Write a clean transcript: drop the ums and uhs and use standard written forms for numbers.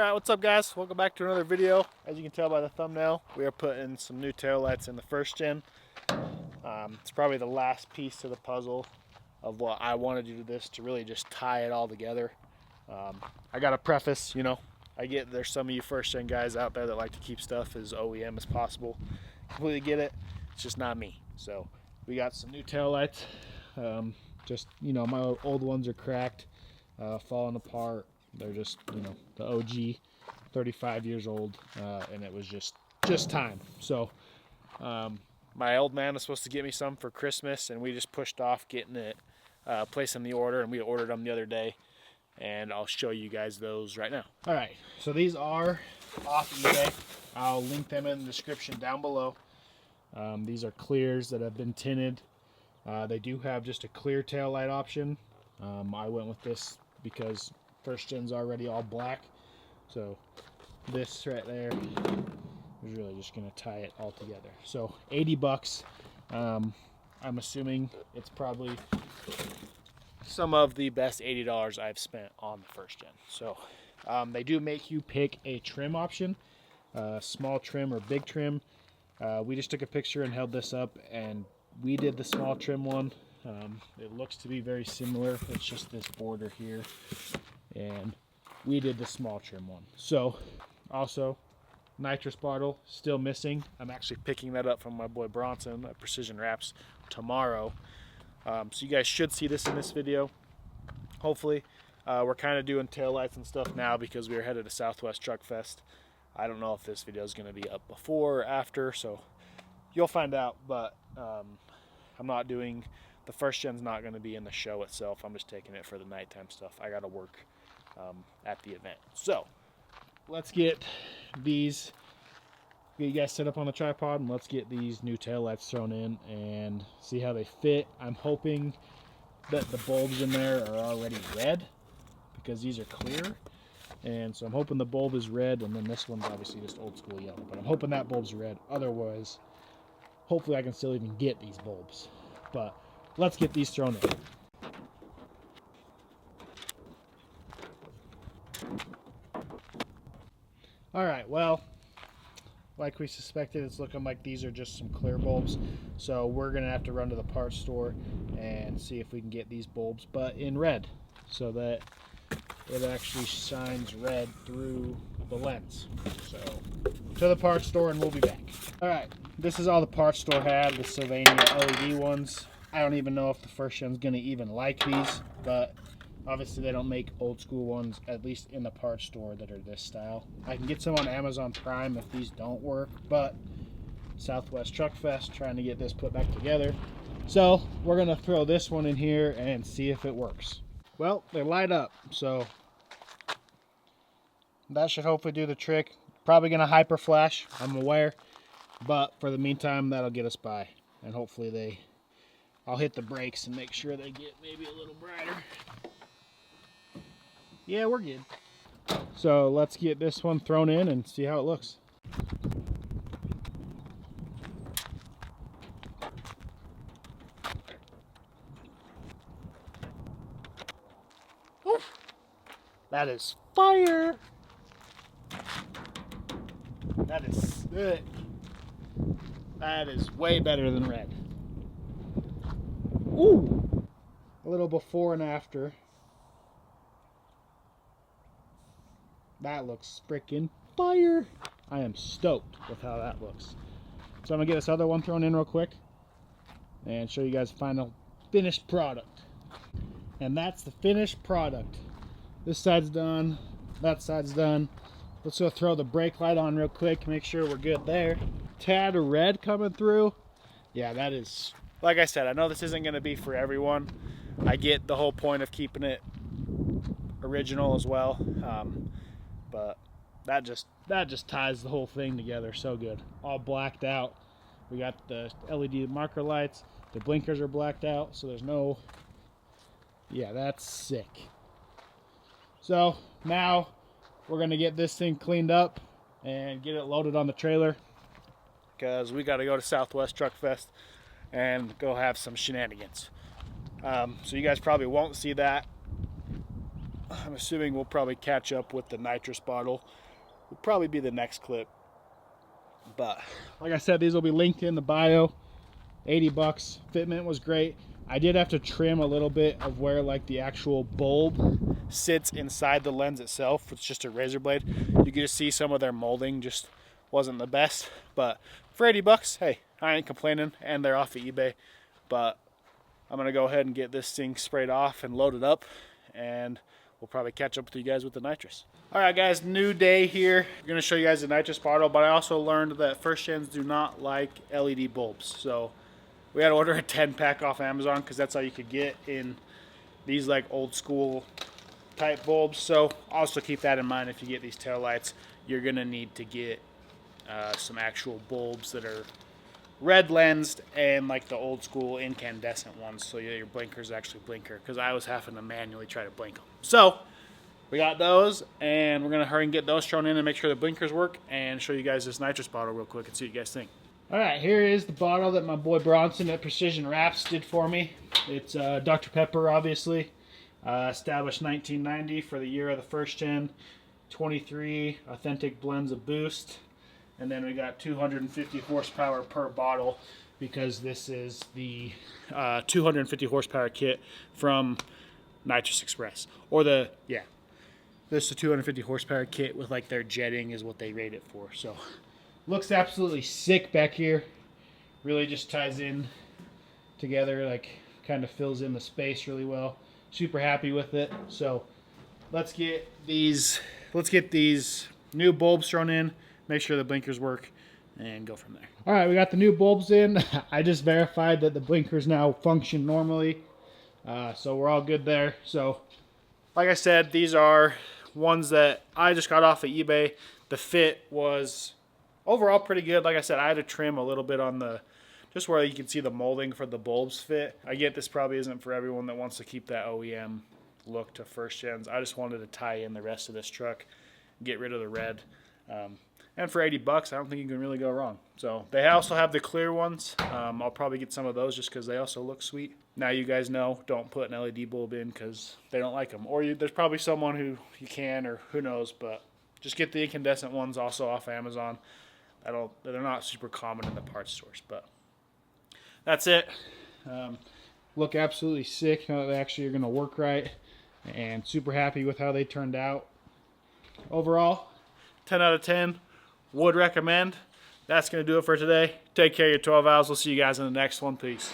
Alright, what's up guys? Welcome back to another video. As you can tell by the thumbnail, we are putting some new tail lights in the first gen. It's probably the last piece to the puzzle of what I want to do to this to really just tie it all together. I got to preface, I get there's some of you first gen guys out there that like to keep stuff as OEM as possible. Completely get it. It's just not me. So we got some new tail lights. My old ones are cracked, falling apart. They're just, the OG, 35 years old, and it was just time. So my old man was supposed to get me some for Christmas, and we just pushed off getting it, placing the order, and we ordered them the other day, and I'll show you guys those right now. All right, so these are off eBay. I'll link them in the description down below. These are clears that have been tinted. They do have just a clear tail light option. I went with this because first gen's already all black, so this right there is really just going to tie it all together. So 80 bucks. I'm assuming it's probably some of the best $80 I've spent on the first gen. So they do make you pick a trim option, small trim or big trim. We just took a picture and held this up, and we did the small trim one. It looks to be very similar. It's just this border here, and we did the small trim one. So also nitrous bottle still missing. I'm actually picking that up from my boy Bronson at Precision Wraps tomorrow. So you guys should see this in this video, hopefully. We're kind of doing taillights and stuff now because we are headed to Southwest Truck Fest. I don't know if this video is going to be up before or after, so you'll find out. But I'm not doing, the first gen's not going to be in the show itself. I'm just taking it for the nighttime stuff. I got to work at the event. So let's get these, get you guys set up on the tripod, and let's get these new tail lights thrown in and see how they fit. I'm hoping that the bulbs in there are already red because these are clear. And so I'm hoping the bulb is red, and then this one's obviously just old school yellow. But I'm hoping that bulb's red. Otherwise, hopefully I can still even get these bulbs. But let's get these thrown in. Alright, well, like we suspected, it's looking like these are just some clear bulbs. So we're going to have to run to the parts store and see if we can get these bulbs, but in red, so that it actually shines red through the lens. So to the parts store, and we'll be back. Alright, this is all the parts store had, the Sylvania LED ones. I don't even know if the first gen's going to even like these, but obviously they don't make old school ones, at least in the parts store, that are this style. I can get some on Amazon Prime if these don't work, but Southwest Truck Fest, trying to get this put back together. So we're going to throw this one in here and see if it works. Well, they light up, so that should hopefully do the trick. Probably going to hyper flash, I'm aware, but for the meantime, that'll get us by. And hopefully I'll hit the brakes and make sure they get maybe a little brighter. Yeah, we're good. So let's get this one thrown in and see how it looks. Oof. That is fire. That is sick. That is way better than red. Ooh, a little before and after. That looks freaking fire. I am stoked with how that looks. So I'm gonna get this other one thrown in real quick and show you guys the final finished product. And that's the finished product. This side's done, that side's done. Let's go throw the brake light on real quick, make sure we're good there. Tad of red coming through. Yeah, that is, like I said, I know this isn't gonna be for everyone. I get the whole point of keeping it original as well. But that just ties the whole thing together so good. All blacked out. We got the LED marker lights. The blinkers are blacked out, so there's no, yeah, that's sick. So now we're gonna get this thing cleaned up and get it loaded on the trailer, because we got to go to Southwest Truck Fest and go have some shenanigans. So you guys probably won't see that I'm assuming we'll probably catch up with the nitrous bottle. Will probably be the next clip. But like I said, these will be linked in the bio. 80 bucks. Fitment was great. I did have to trim a little bit of where like the actual bulb sits inside the lens itself. It's just a razor blade. You can just see some of their molding just wasn't the best. But for 80 bucks, hey, I ain't complaining. And they're off of eBay. But I'm gonna go ahead and get this thing sprayed off and loaded up, and we'll probably catch up with you guys with the nitrous. All right, guys, new day here. I'm gonna show you guys the nitrous bottle, but I also learned that first gens do not like LED bulbs. So we had to order a 10-pack off Amazon because that's all you could get in these like old school type bulbs. So also keep that in mind. If you get these tail lights, you're gonna need to get some actual bulbs that are red lensed and like the old school incandescent ones, so your blinkers actually blinker, because I was having to manually try to blink them. So we got those, and we're gonna hurry and get those thrown in and make sure the blinkers work, and show you guys this nitrous bottle real quick and see what you guys think. All right, here is the bottle that my boy Bronson at Precision Wraps did for me. It's Dr. Pepper, obviously. Established 1990 for the year of the first gen. 23 authentic blends of Boost. And then we got 250 horsepower per bottle, because this is the 250 horsepower kit from Nitrous Express. Or this is the 250 horsepower kit with like their jetting is what they rate it for. So looks absolutely sick back here. Really just ties in together, like kind of fills in the space really well. Super happy with it. So let's get these new bulbs thrown in. Make sure the blinkers work, and go from there. All right, we got the new bulbs in. I just verified that the blinkers now function normally, so we're all good there. So, like I said, these are ones that I just got off of eBay. The fit was overall pretty good. Like I said, I had to trim a little bit on the, just where you can see the molding for the bulbs fit. I get this probably isn't for everyone that wants to keep that OEM look to first gens. I just wanted to tie in the rest of this truck, get rid of the red. And for 80 bucks, I don't think you can really go wrong. So they also have the clear ones. I'll probably get some of those just because they also look sweet. Now you guys know, don't put an LED bulb in because they don't like them. Or there's probably someone who you can, or who knows, but just get the incandescent ones also off Amazon. They're not super common in the parts stores, but that's it. Look absolutely sick. They actually are going to work right, and super happy with how they turned out. Overall, 10 out of 10. Would recommend. That's going to do it for today. Take care of your 12 hours. We'll see you guys in the next one. Peace.